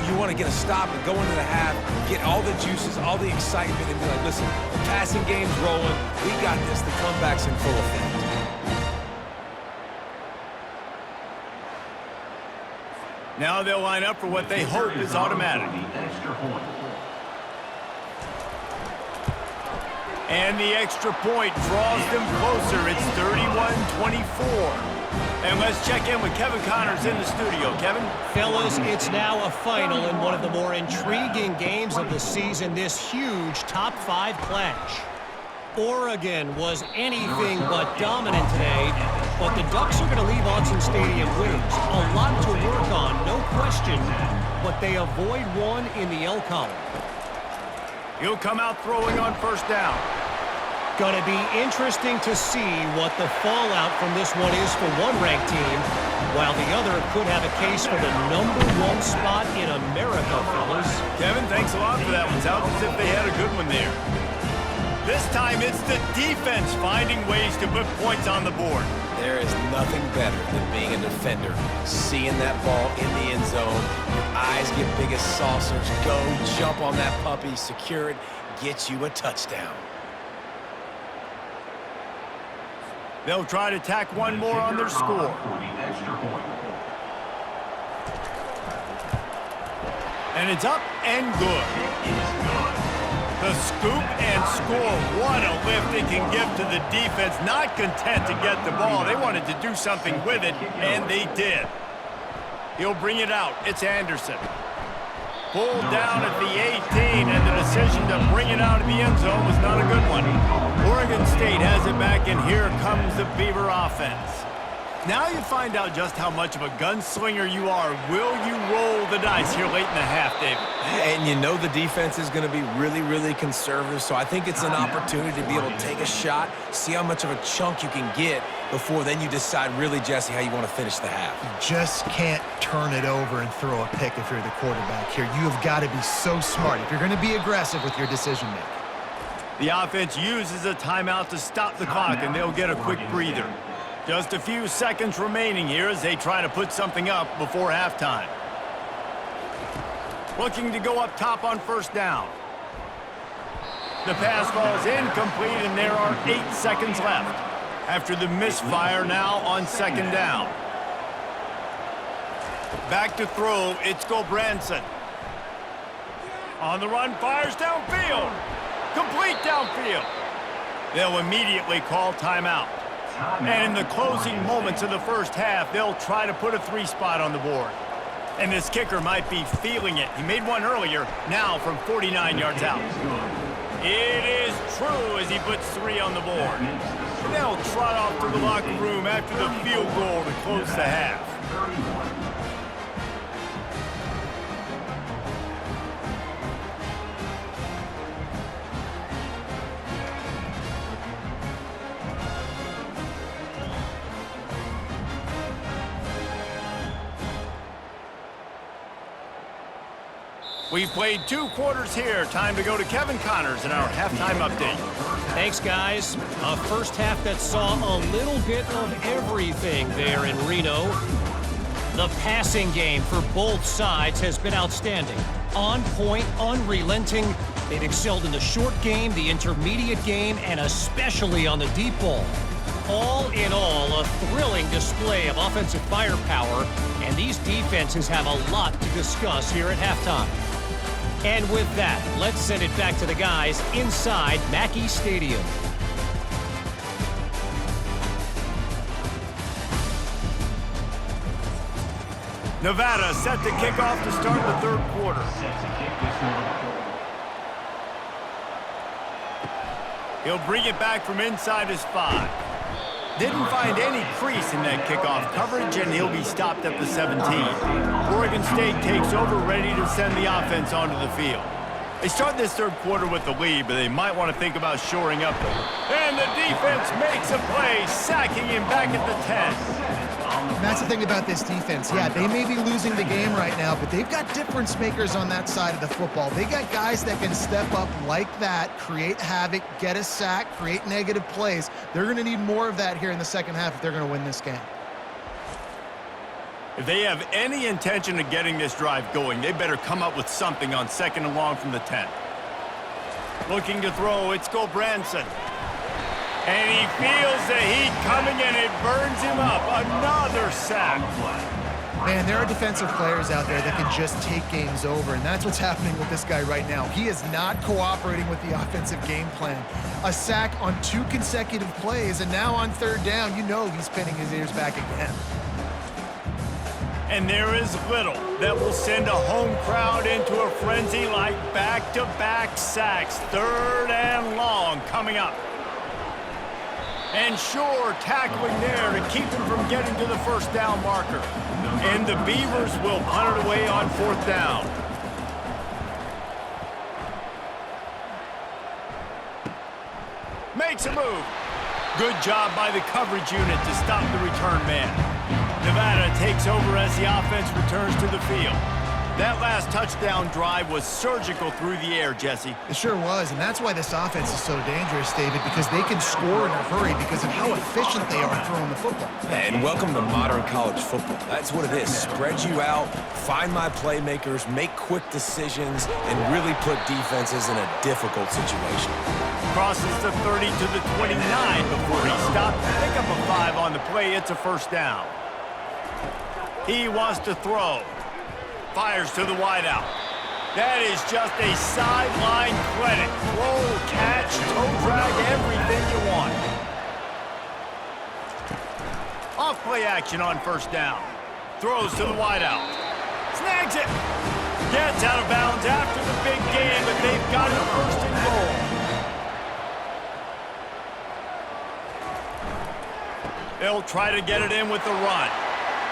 You want to get a stop and go into the half, get all the juices, all the excitement, and be like, listen, the passing game's rolling. We got this. The comeback's in full effect. Now they'll line up for what they hope is automatic. And the extra point draws them closer. It's 31-24. And let's check in with Kevin Connors in the studio. Kevin? Fellas, it's now a final in one of the more intriguing games of the season, this huge top 5 clash. Oregon was anything but dominant today, but the Ducks are going to leave Autzen Stadium winning. A lot to work on, no question, but they avoid one in the L column. He'll come out throwing on first down. Going to be interesting to see what the fallout from this one is for one ranked team, while the other could have a case for the #1 spot in America, fellas. Kevin, thanks a lot for that one. Sounds as if they had a good one there. This time it's the defense finding ways to put points on the board. There is nothing better than being a defender. Seeing that ball in the end zone, your eyes get big as saucers. Go, jump on that puppy, secure it, get you a touchdown. They'll try to tack one more on their score. For the extra point. And it's up and good. The scoop and score. What a lift it can give to the defense. Not content to get the ball. They wanted to do something with it, and they did. He'll bring it out. It's Anderson. Pulled down at the 18, and the decision to bring it out of the end zone was not a good one. Oregon State has it back, and here comes the Beaver offense. Now you find out just how much of a gunslinger you are. Will you roll the dice here late in the half, David? And you know the defense is going to be really, really conservative, so I think it's an opportunity to be able to take a shot, see how much of a chunk you can get before then you decide really, Jesse, how you want to finish the half. You just can't turn it over and throw a pick if you're the quarterback here. You have got to be so smart if you're going to be aggressive with your decision-making. The offense uses a timeout to stop the clock, and they'll get a quick breather. Just a few seconds remaining here as they try to put something up before halftime. Looking to go up top on first down. The pass falls incomplete, and there are 8 seconds left. After the misfire now on second down. Back to throw, it's Gulbranson. On the run, fires downfield. Complete downfield. They'll immediately call timeout. And in the closing moments of the first half, they'll try to put a 3-spot on the board. And this kicker might be feeling it. He made one earlier, now from 49 yards out. It is true as he puts 3 on the board. And they'll trot off to the locker room after the field goal to close the half. We've played 2 quarters here. Time to go to Kevin Connors in our halftime update. Thanks, guys. A first half that saw a little bit of everything there in Reno. The passing game for both sides has been outstanding. On point, unrelenting. They've excelled in the short game, the intermediate game, and especially on the deep ball. All in all, a thrilling display of offensive firepower, and these defenses have a lot to discuss here at halftime. And with that, let's send it back to the guys inside Ncaa Stadium. Nevada set to kick off to start the third quarter. He'll bring it back from inside his 5. Didn't find any crease in that kickoff coverage, and he'll be stopped at the 17. Oregon State takes over, ready to send the offense onto the field. They start this third quarter with the lead, but they might want to think about shoring up. And the defense makes a play, sacking him back at the 10. And that's the thing about this defense. Yeah, they may be losing the game right now, but they've got difference makers on that side of the football. They got guys that can step up like that, create havoc, get a sack, create negative plays. They're going to need more of that here in the second half if they're going to win this game. If they have any intention of getting this drive going, they better come up with something on second and long from the 10. Looking to throw, it's Gulbranson. And he feels the heat coming, and it burns him up. Another sack. Man, there are defensive players out there that can just take games over, and that's what's happening with this guy right now. He is not cooperating with the offensive game plan. A sack on 2 consecutive plays, and now on third down, you know he's pinning his ears back again. And there is little that will send a home crowd into a frenzy like back-to-back sacks. Third and long coming up. And sure, tackling there to keep him from getting to the first down marker. And the Beavers will punt it away on fourth down. Makes a move. Good job by the coverage unit to stop the return man. Nevada takes over as the offense returns to the field. That last touchdown drive was surgical through the air, Jesse. It sure was, and that's why this offense is so dangerous, David, because they can score in a hurry because of how efficient they are throwing the football. And welcome to modern college football. That's what it is. Spread you out, find my playmakers, make quick decisions, and really put defenses in a difficult situation. Crosses the 30 to the 29 before he stopped. Pick up a play, it's a first down. He wants to throw. Fires to the wideout. That is just a sideline clinic. Throw, catch, toe drag, everything you want. Off play action on first down. Throws to the wideout. Snags it. Gets out of bounds after the big gain, but they've got it first and goal. They'll try to get it in with the run.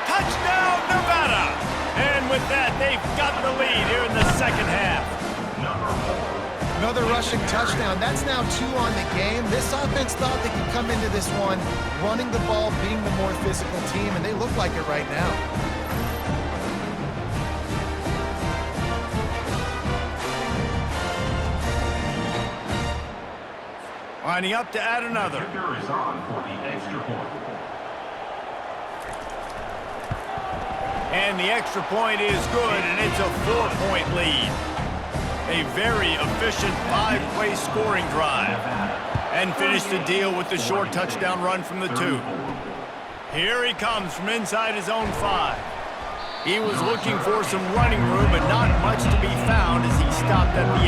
Touchdown, Nevada! And with that, they've got the lead here in the second half. Another rushing touchdown. That's now 2 on the game. This offense thought they could come into this one running the ball, being the more physical team, and they look like it right now. Lining up to add another. Kicker is on for the extra point. And the extra point is good, and it's a 4-point lead. A very efficient 5-play scoring drive. And finished the deal with the short touchdown run from the 2. Here he comes from inside his own 5. He was looking for some running room, but not much to be found as he stopped at the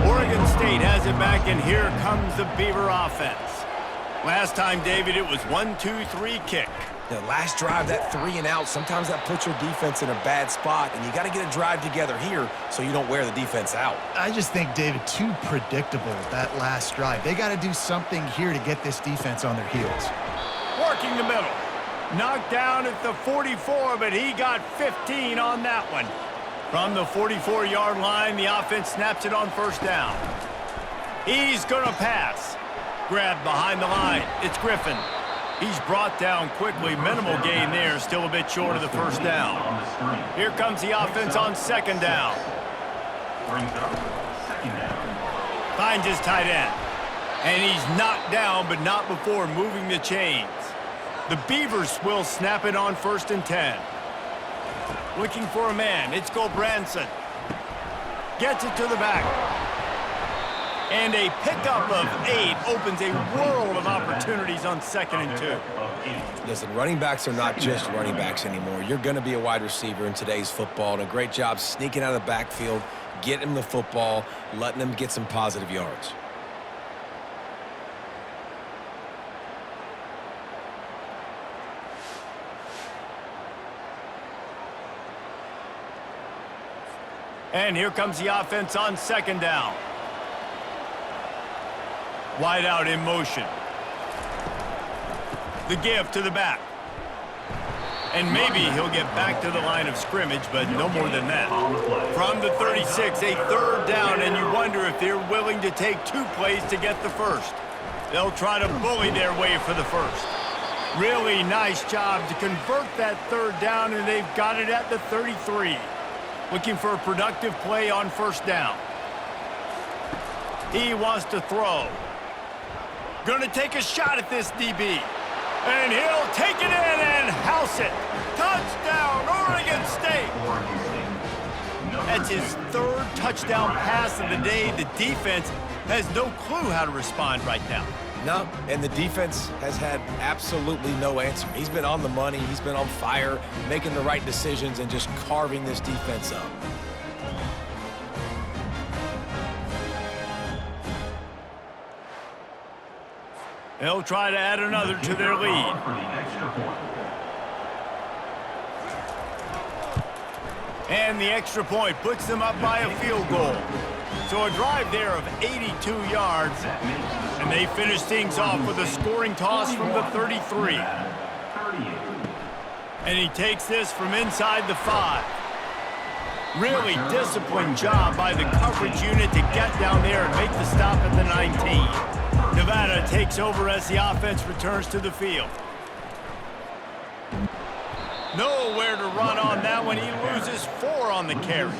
18. Oregon State has it back, and here comes the Beaver offense. Last time, David, it was 1-2-3 kick. The last drive, that 3 and out, sometimes that puts your defense in a bad spot, and you got to get a drive together here so you don't wear the defense out. I just think, David, too predictable that last drive. They got to do something here to get this defense on their heels. Working the middle. Knocked down at the 44, but he got 15 on that one. From the 44-yard line, the offense snaps it on first down. He's going to pass. Grabbed behind the line. It's Griffin. He's brought down quickly. Minimal gain there. Still a bit short of the first down. Here comes the offense on second down. Brings up second down. Finds his tight end. And he's knocked down, but not before moving the chains. The Beavers will snap it on first and 10. Looking for a man. It's Gulbranson. Gets it to the back. And a pickup of 8 opens a world of opportunities on second and 2. Listen, running backs are not just running backs anymore. You're going to be a wide receiver in today's football, and a great job sneaking out of the backfield, getting them the football, letting them get some positive yards. And here comes the offense on second down. Wide out in motion. The give to the back. And maybe he'll get back to the line of scrimmage, but no more than that. From the 36, a third down, and you wonder if they're willing to take 2 plays to get the first. They'll try to bully their way for the first. Really nice job to convert that third down, and they've got it at the 33. Looking for a productive play on first down. He wants to throw. Gonna take a shot at this DB. And he'll take it in and house it. Touchdown, Oregon State. That's his 3rd touchdown pass of the day. The defense has no clue how to respond right now. No, and the defense has had absolutely no answer. He's been on the money. He's been on fire, making the right decisions and just carving this defense up. They'll try to add another to their lead. And the extra point puts them up by a field goal. So a drive there of 82 yards, and they finish things off with a scoring toss from the 33. And he takes this from inside the 5. Really disciplined job by the coverage unit to get down there and make the stop at the 19. Nevada takes over as the offense returns to the field. Nowhere to run on that one. He loses 4 on the carry.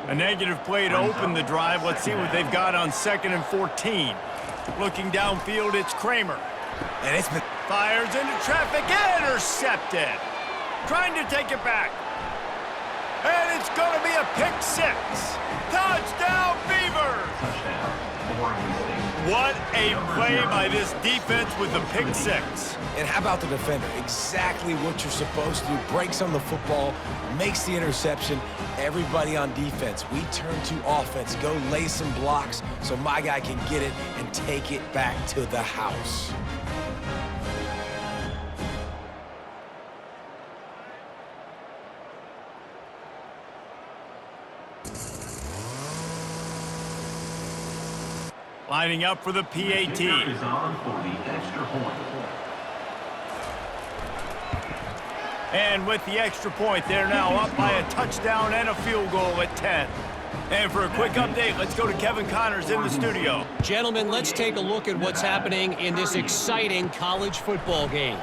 A negative play to open the drive. Let's see what they've got on second and 14. Looking downfield, it's Kramer. And it's been... Fires into traffic, intercepted. Trying to take it back. And it's going to be a pick 6. Touchdown, Beavers! What a play by this defense with the pick six. And how about the defender? Exactly what you're supposed to do. Breaks on the football, makes the interception. Everybody on defense, we turn to offense. Go lay some blocks so my guy can get it and take it back to the house. Lining up for the PAT. Kicker is on for the extra point. And with the extra point, they're now up by a touchdown and a field goal at 10. And for a quick update, let's go to Kevin Connors in the studio. Gentlemen, let's take a look at what's happening in this exciting college football game.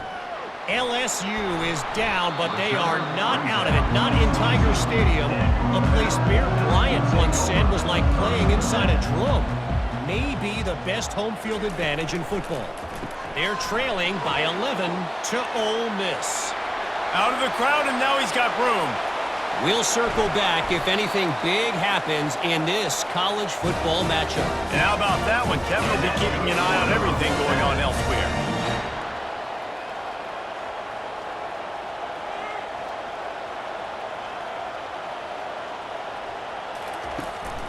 LSU is down, but they are not out of it, not in Tiger Stadium, a place Bear Bryant once said was like playing inside a drum. Maybe the best home field advantage in football. They're trailing by 11 to Ole Miss. Out of the crowd, and now he's got room. We'll circle back if anything big happens in this college football matchup. And how about that one? Kevin will be keeping an eye on everything going on elsewhere.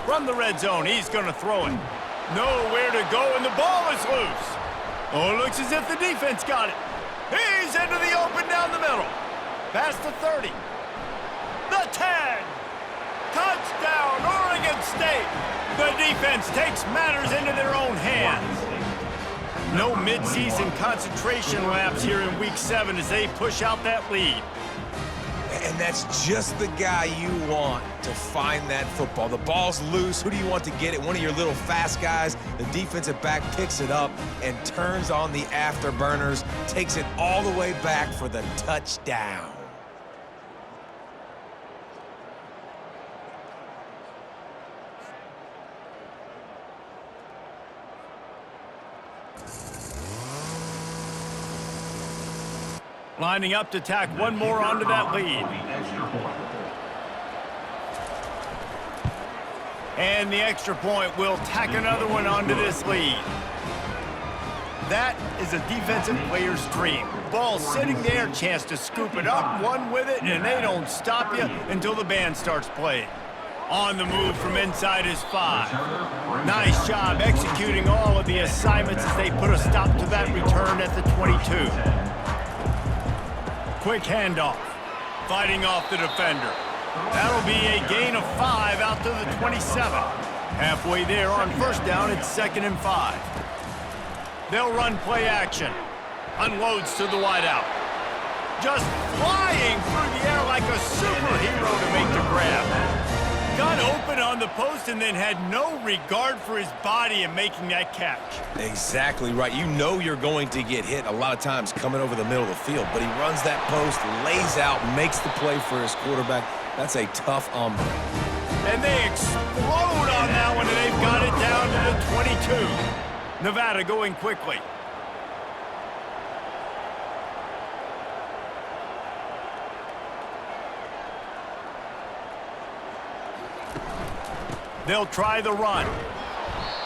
From the red zone, he's going to throw it. Nowhere to go, and the ball is loose. Oh, it looks as if the defense got it. He's into the open down the middle. Past the 30. The 10. Touchdown, Oregon State. The defense takes matters into their own hands. No midseason concentration laps here in Week 7 as they push out that lead. And that's just the guy you want to find that football. The ball's loose. Who do you want to get it? One of your little fast guys. The defensive back picks it up and turns on the afterburners, takes it all the way back for the touchdown. Lining up to tack one more onto that lead. And the extra point will tack another one onto this lead. That is a defensive player's dream. Ball sitting there, chance to scoop it up, one with it, and they don't stop you until the band starts playing. On the move from inside his 5. Nice job executing all of the assignments as they put a stop to that return at the 22. Quick handoff, fighting off the defender. That'll be a gain of 5 out to the 27. Halfway there on first down, it's 2nd and 5. They'll run play action. Unloads to the wideout. Just flying through the air like a superhero to make the grab. Got open on the post and then had no regard for his body in making that catch. Exactly right. You know you're going to get hit a lot of times coming over the middle of the field, but he runs that post, lays out, makes the play for his quarterback. That's a tough hombre. And they explode on that one, and they've got it down to the 22. Nevada going quickly. They'll try the run.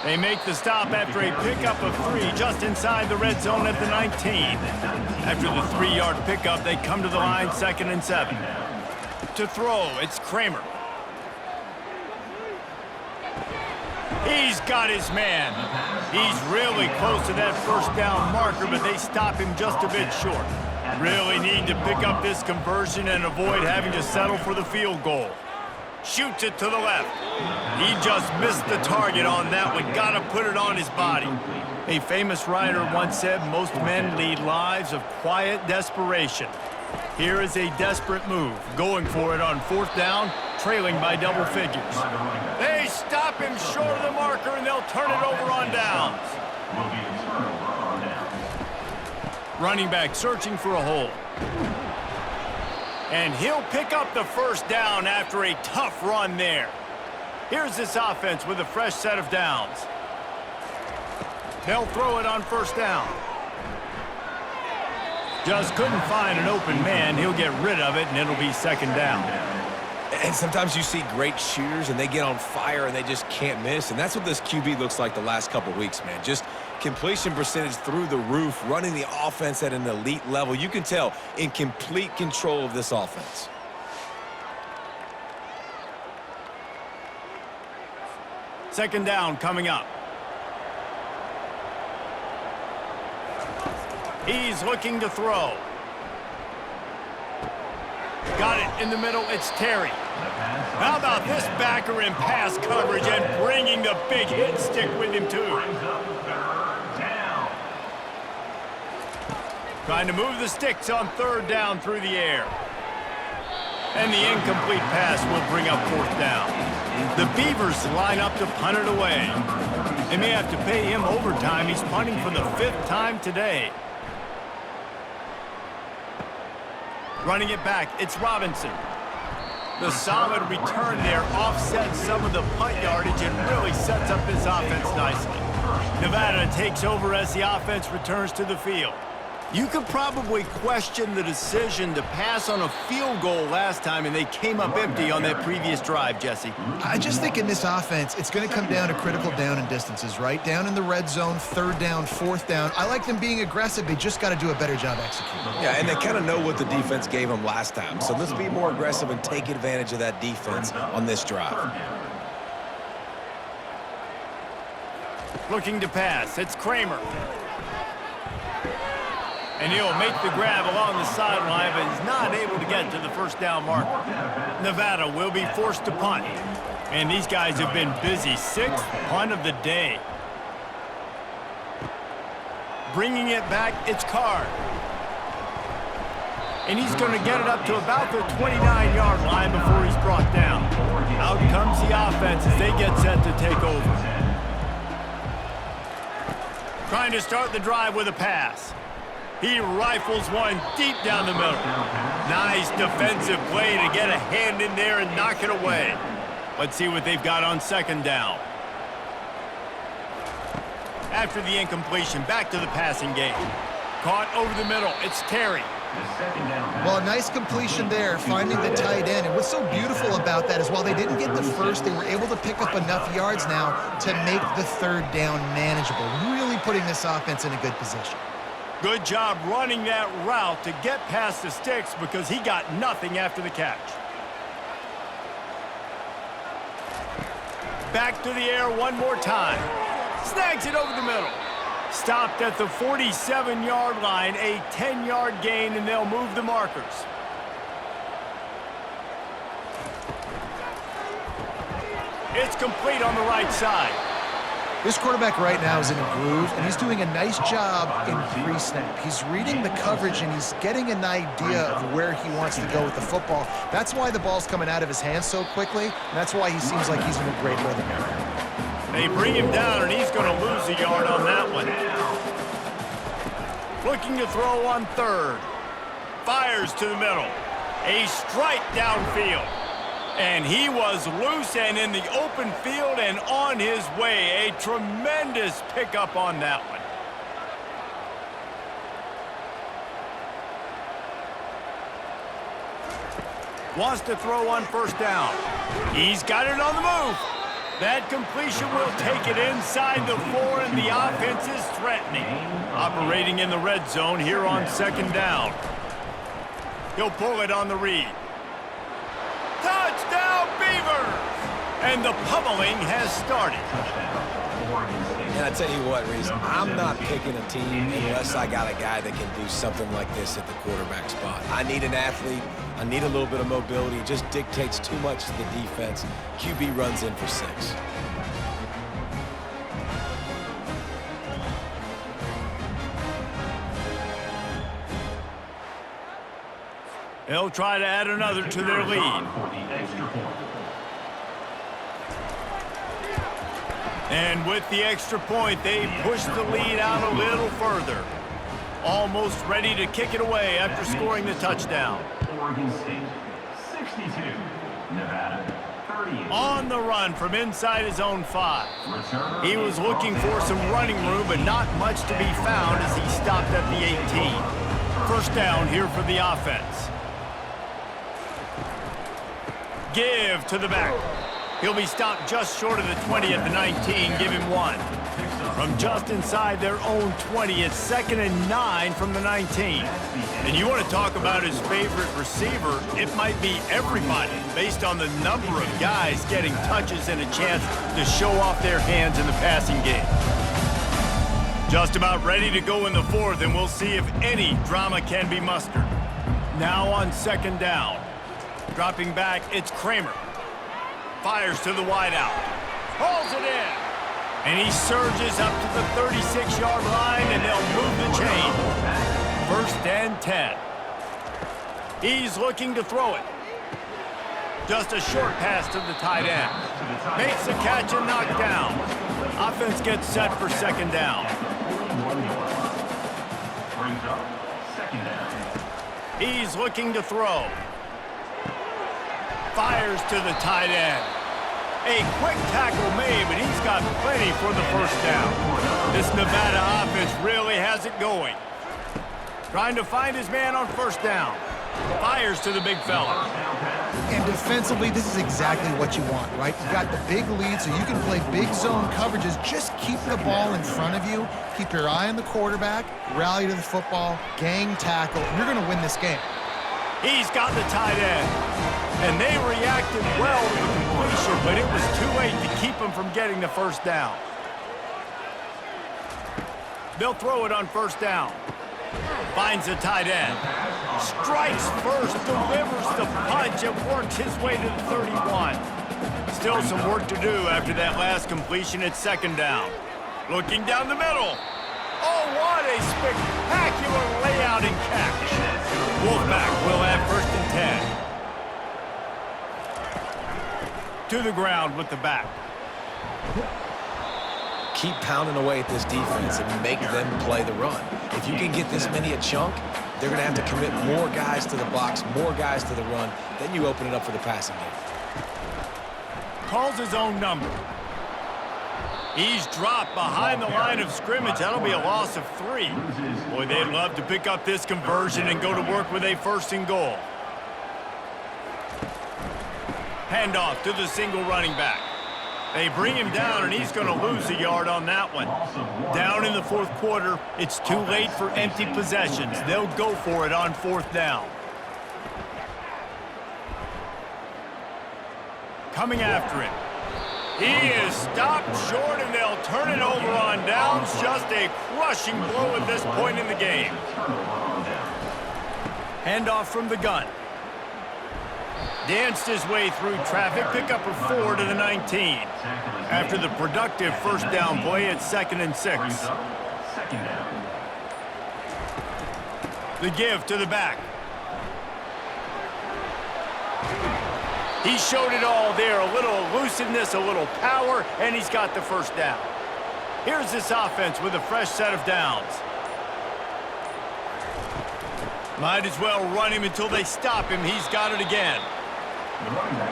They make the stop after a pickup of 3 just inside the red zone at the 19. After the 3-yard pickup, they come to the line 2nd and 7. To throw, it's Kramer. He's got his man. He's really close to that first down marker, but they stop him just a bit short. Really need to pick up this conversion and avoid having to settle for the field goal. Shoots it to the left. He just missed the target on that one. Got to put it on his body. A famous writer once said, most men lead lives of quiet desperation. Here is a desperate move. Going for it on 4th down, trailing by double figures. They stop him short of the marker, and they'll turn it over on downs. Running back searching for a hole. And he'll pick up the first down after a tough run there. Here's this offense with a fresh set of downs. They'll throw it on first down. Just couldn't find an open man. He'll get rid of it, and it'll be 2nd down. And sometimes you see great shooters, and they get on fire, and they just can't miss. And that's what this QB looks like the last couple weeks, man. Just completion percentage through the roof, running the offense at an elite level. You can tell in complete control of this offense. Second down coming up. He's looking to throw. Got it in the middle. It's Terry. How about this backer in pass coverage and bringing the big hit stick with him, too. Trying to move the sticks on third down through the air. And the incomplete pass will bring up fourth down. The Beavers line up to punt it away. They may have to pay him overtime. He's punting for the 5th time today. Running it back, it's Robinson. The solid return there offsets some of the punt yardage and really sets up this offense nicely. Nevada takes over as the offense returns to the field. You could probably question the decision to pass on a field goal last time, and they came up empty on that previous drive, Jesse. I just think in this offense, it's going to come down to critical down and distances, right? Down in the red zone, third down, fourth down. I like them being aggressive. They just got to do a better job executing. Yeah, and they kind of know what the defense gave them last time. So let's be more aggressive and take advantage of that defense on this drive. Looking to pass, it's Kramer. And he'll make the grab along the sideline, but he's not able to get to the first down marker. Nevada will be forced to punt. And these guys have been busy. 6th punt of the day. Bringing it back, it's Card. And he's going to get it up to about the 29-yard line before he's brought down. Out comes the offense as they get set to take over. Trying to start the drive with a pass. He rifles one deep down the middle. Nice defensive play to get a hand in there and knock it away. Let's see what they've got on second down. After the incompletion, back to the passing game. Caught over the middle. It's Terry. Well, a nice completion there, finding the tight end. And what's so beautiful about that is while they didn't get the first, they were able to pick up enough yards now to make the third down manageable, really putting this offense in a good position. Good job running that route to get past the sticks because he got nothing after the catch. Back to the air one more time. Snags it over the middle. Stopped at the 47-yard line, a 10-yard gain, and they'll move the markers. It's complete on the right side. This quarterback right now is in a groove, and he's doing a nice job in pre-snap. He's reading the coverage, and he's getting an idea of where he wants to go with the football. That's why the ball's coming out of his hands so quickly, and that's why he seems like he's in a great rhythm area. They bring him down, and he's going to lose a yard on that one. Looking to throw on third. Fires to the middle. A strike downfield. And he was loose and in the open field and on his way. A tremendous pickup on that one. Wants to throw on first down. He's got it on the move. That completion will take it inside the 4, and the offense is threatening. Operating in the red zone here on second down. He'll pull it on the read. Touchdown, Beavers! And the pummeling has started. And I tell you what, Reese, I'm not picking a team unless I got a guy that can do something like this at the quarterback spot. I need an athlete. I need a little bit of mobility. It just dictates too much to the defense. QB runs in for 6. They'll try to add another to their lead. And with the extra point, they push the lead out a little further. Almost ready to kick it away after scoring the touchdown. Oregon State, 62. Nevada, 38. On the run from inside his own 5. He was looking for some running room, but not much to be found as he stopped at the 18. First down here for the offense. Give to the back. He'll be stopped just short of the 20 at the 19. Give him 1. From just inside their own 20, it's 2nd and 9 from the 19. And you want to talk about his favorite receiver, it might be everybody, based on the number of guys getting touches and a chance to show off their hands in the passing game. Just about ready to go in the 4th, and we'll see if any drama can be mustered. Now on 2nd down. Dropping back, it's Kramer. Fires to the wideout. Hauls it in. And he surges up to the 36-yard line, and they'll move the chain. 1st and 10. He's looking to throw it. Just a short pass to the tight end. Makes the catch and knocked down. Offense gets set for 2nd down. Brings up 2nd down. He's looking to throw. Fires to the tight end. A quick tackle made, but he's got plenty for the 1st down. This Nevada offense really has it going. Trying to find his man on 1st down. Fires to the big fella. And defensively, this is exactly what you want, right? You've got the big lead, so you can play big zone coverages. Just keep the ball in front of you. Keep your eye on the quarterback. Rally to the football. Gang tackle. You're going to win this game. He's got the tight end. And they reacted well to the completion, but it was too late to keep him from getting the 1st down. They'll throw it on 1st down. Finds the tight end. Strikes first, delivers the punch, and works his way to the 31. Still some work to do after that last completion at 2nd down. Looking down the middle. Oh, what a spectacular layout and catch. Wolfpack will have 1st and 10. To the ground with the back. Keep pounding away at this defense and make them play the run. If you can get this many a chunk, they're going to have to commit more guys to the box, more guys to the run. Then you open it up for the passing game. Calls his own number. He's dropped behind the line of scrimmage. That'll be a loss of 3. Boy, they'd love to pick up this conversion and go to work with a 1st and goal. Handoff to the single running back. They bring him down, and he's going to lose a yard on that one. Down in the 4th quarter, it's too late for empty possessions. They'll go for it on 4th down. Coming after him. He is stopped short, and they'll turn it over on downs. Just a crushing blow at this point in the game. Handoff from the gun. Danced his way through traffic, pick up a 4 to the 19. After the productive 1st down play, it's 2nd and 6. The give to the back. He showed it all there, a little elusiveness, a little power, and he's got the 1st down. Here's this offense with a fresh set of downs. Might as well run him until they stop him. He's got it again.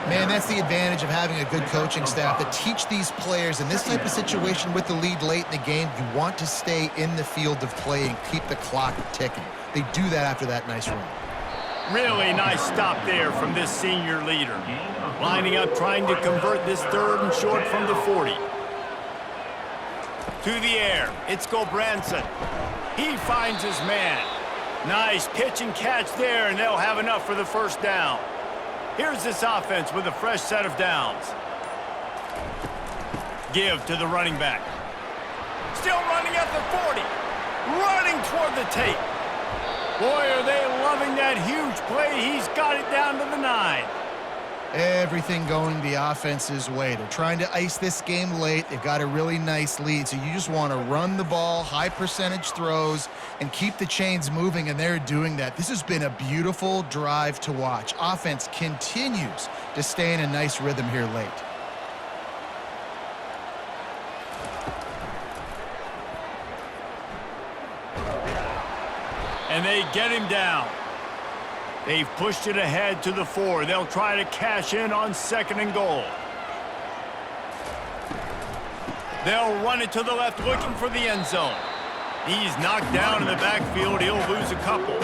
Man, that's the advantage of having a good coaching staff that teach these players in this type of situation with the lead late in the game. You want to stay in the field of play and keep the clock ticking. They do that after that nice run. Really nice stop there from this senior leader. Lining up, trying to convert this 3rd and short from the 40. To the air, it's Gobranson. He finds his man. Nice pitch and catch there, and they'll have enough for the 1st down. Here's this offense with a fresh set of downs. Give to the running back. Still running at the 40. Running toward the tape. Boy, are they loving that huge play. He's got it down to the 9. Everything going the offense's way. They're trying to ice this game late. They've got a really nice lead, so you just want to run the ball, high percentage throws, and keep the chains moving, and they're doing that. This has been a beautiful drive to watch. Offense continues to stay in a nice rhythm here late. And they get him down. They've pushed it ahead to the 4. They'll try to cash in on 2nd and goal. They'll run it to the left, looking for the end zone. He's knocked down in the backfield. He'll lose a couple.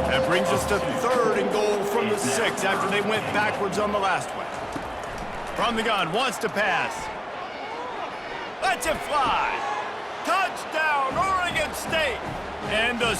That brings us to 3rd and goal from the 6 after they went backwards on the last one. From the gun, wants to pass. Lets it fly. Touchdown, Oregon State. And the